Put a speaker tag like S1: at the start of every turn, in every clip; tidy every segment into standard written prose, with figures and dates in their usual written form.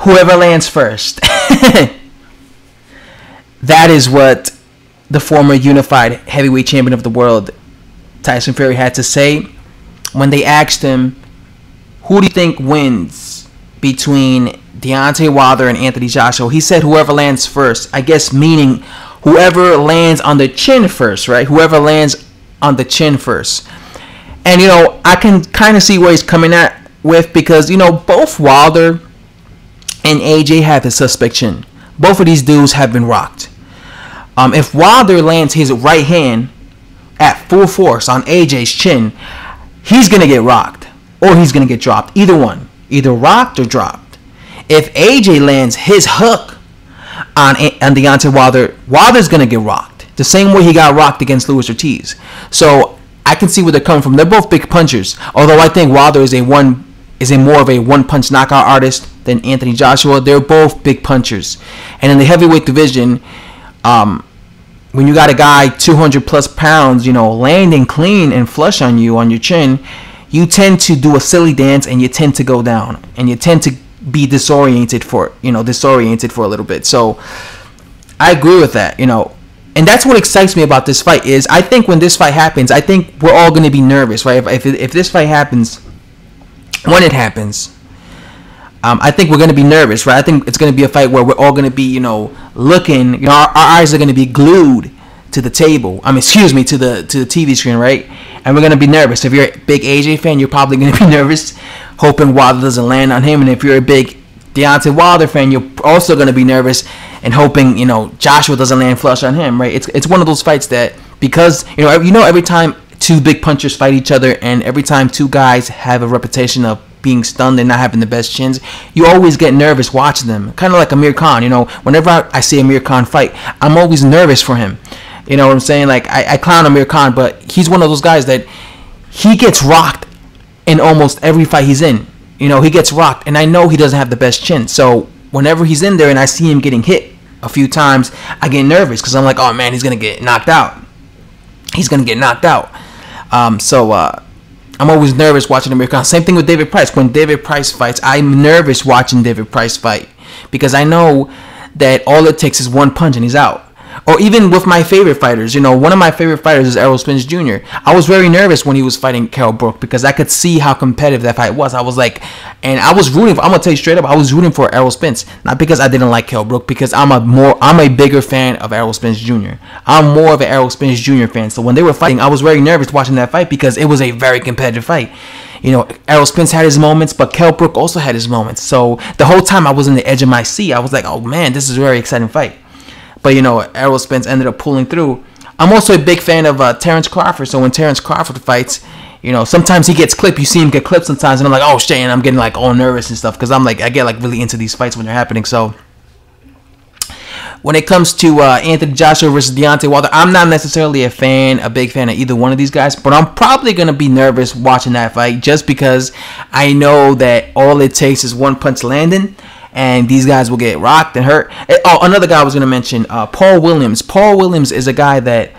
S1: whoever lands first. That is what the former unified heavyweight champion of the world, Tyson Fury, had to say when they asked him, who do you think wins between Deontay Wilder and Anthony Joshua? He said whoever lands first. I guess meaning whoever lands on the chin first, right? Whoever lands on the chin first. And, you know, I can kind of see where he's coming at with, because, you know, both Wilder and AJ have the suspect chin. Both of these dudes have been rocked. If Wilder lands his right hand at full force on AJ's chin, he's going to get rocked or he's going to get dropped. Either one. Either rocked or dropped. If AJ lands his hook on Deontay Wilder, Wilder's going to get rocked. The same way he got rocked against Luis Ortiz. So I can see where they're coming from. They're both big punchers. Although I think Wilder is a more of a one-punch knockout artist than Anthony Joshua. They're both big punchers. And in the heavyweight division, when you got a guy 200 plus pounds, you know, landing clean and flush on you on your chin, you tend to do a silly dance and you tend to go down and you tend to be disoriented for a little bit. So I agree with that, you know. And that's what excites me about this fight is I think when this fight happens, I think we're all going to be nervous, right? If this fight happens, when it happens, I think we're going to be nervous, right? I think it's going to be a fight where we're all going to be, you know, looking, you know, our eyes are going to be glued to the table. To the TV screen, right? And we're going to be nervous. If you're a big AJ fan, you're probably going to be nervous, hoping Wilder doesn't land on him. And if you're a big Deontay Wilder fan, you're also going to be nervous and hoping, you know, Joshua doesn't land flush on him, right? It's one of those fights that, because, you know, every time two big punchers fight each other and every time two guys have a reputation of being stunned and not having the best chins, you always get nervous watching them. Kind of like Amir Khan, you know, whenever I see Amir Khan fight, I'm always nervous for him. You know what I'm saying? Like, I clown Amir Khan, but he's one of those guys that he gets rocked in almost every fight he's in. You know, he gets rocked, and I know he doesn't have the best chin. So whenever he's in there and I see him getting hit a few times, I get nervous because I'm like, oh man, he's going to get knocked out. He's going to get knocked out. I'm always nervous watching Amir Khan. Same thing with David Price. When David Price fights, I'm nervous watching David Price fight because I know that all it takes is one punch and he's out. Or even with my favorite fighters, you know, one of my favorite fighters is Errol Spence Jr. I was very nervous when he was fighting Kell Brook because I could see how competitive that fight was. I was like, and I was rooting for, I'm going to tell you straight up, I was rooting for Errol Spence. Not because I didn't like Kell Brook, because I'm a bigger fan of Errol Spence Jr. I'm more of an Errol Spence Jr. fan. So when they were fighting, I was very nervous watching that fight because it was a very competitive fight. You know, Errol Spence had his moments, but Kell Brook also had his moments. So the whole time I was on the edge of my seat. I was like, oh man, this is a very exciting fight. But, you know, Errol Spence ended up pulling through. I'm also a big fan of Terrence Crawford. So when Terrence Crawford fights, you know, sometimes he gets clipped. You see him get clipped sometimes. And I'm like, oh, shit. And I'm getting, like, all nervous and stuff. Because I get, like, really into these fights when they're happening. So when it comes to Anthony Joshua versus Deontay Wilder, I'm not necessarily a big fan of either one of these guys. But I'm probably going to be nervous watching that fight. Just because I know that all it takes is one punch landing. And these guys will get rocked and hurt. Oh, another guy I was going to mention, Paul Williams. Paul Williams is a guy that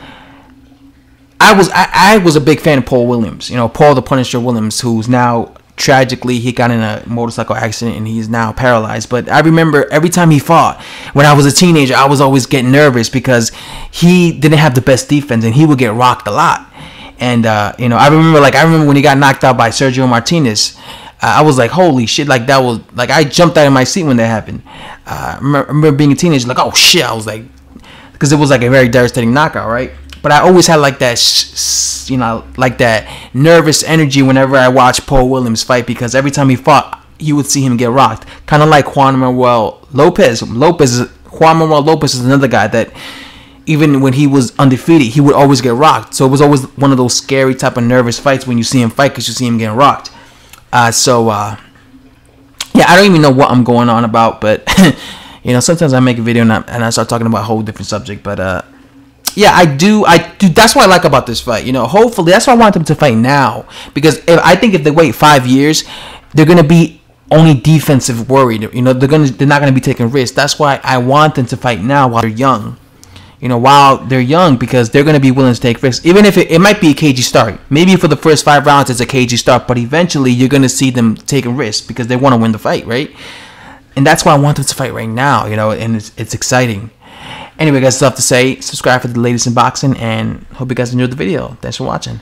S1: I was a big fan of Paul Williams. You know, Paul the Punisher Williams, who's now tragically, he got in a motorcycle accident and he's now paralyzed. But I remember every time he fought, when I was a teenager, I was always getting nervous because he didn't have the best defense and he would get rocked a lot. And, you know, I remember when he got knocked out by Sergio Martinez. I was like, holy shit, like that was, like I jumped out of my seat when that happened. I remember being a teenager, like, oh shit, I was like, because it was like a very devastating knockout, right? But I always had like that, you know, like that nervous energy whenever I watched Paul Williams fight because every time he fought, you would see him get rocked. Kind of like Juan Manuel Lopez. Juan Manuel Lopez is another guy that even when he was undefeated, he would always get rocked. So it was always one of those scary type of nervous fights when you see him fight because you see him getting rocked. Yeah, I don't even know what I'm going on about, but you know, sometimes I make a video and I start talking about a whole different subject. But yeah, I do. That's what I like about this fight. You know, hopefully that's why I want them to fight now, because if they wait 5 years, they're gonna be only defensive worried. You know, they're not gonna be taking risks. That's why I want them to fight now while they're young. You know, while they're young, because they're going to be willing to take risks. Even if it might be a cagey start. Maybe for the first 5 rounds it's a cagey start, but eventually you're going to see them taking risks because they want to win the fight, right? And that's why I want them to fight right now, you know, and it's exciting. Anyway, guys, stuff to say. Subscribe for the latest in boxing, and hope you guys enjoyed the video. Thanks for watching.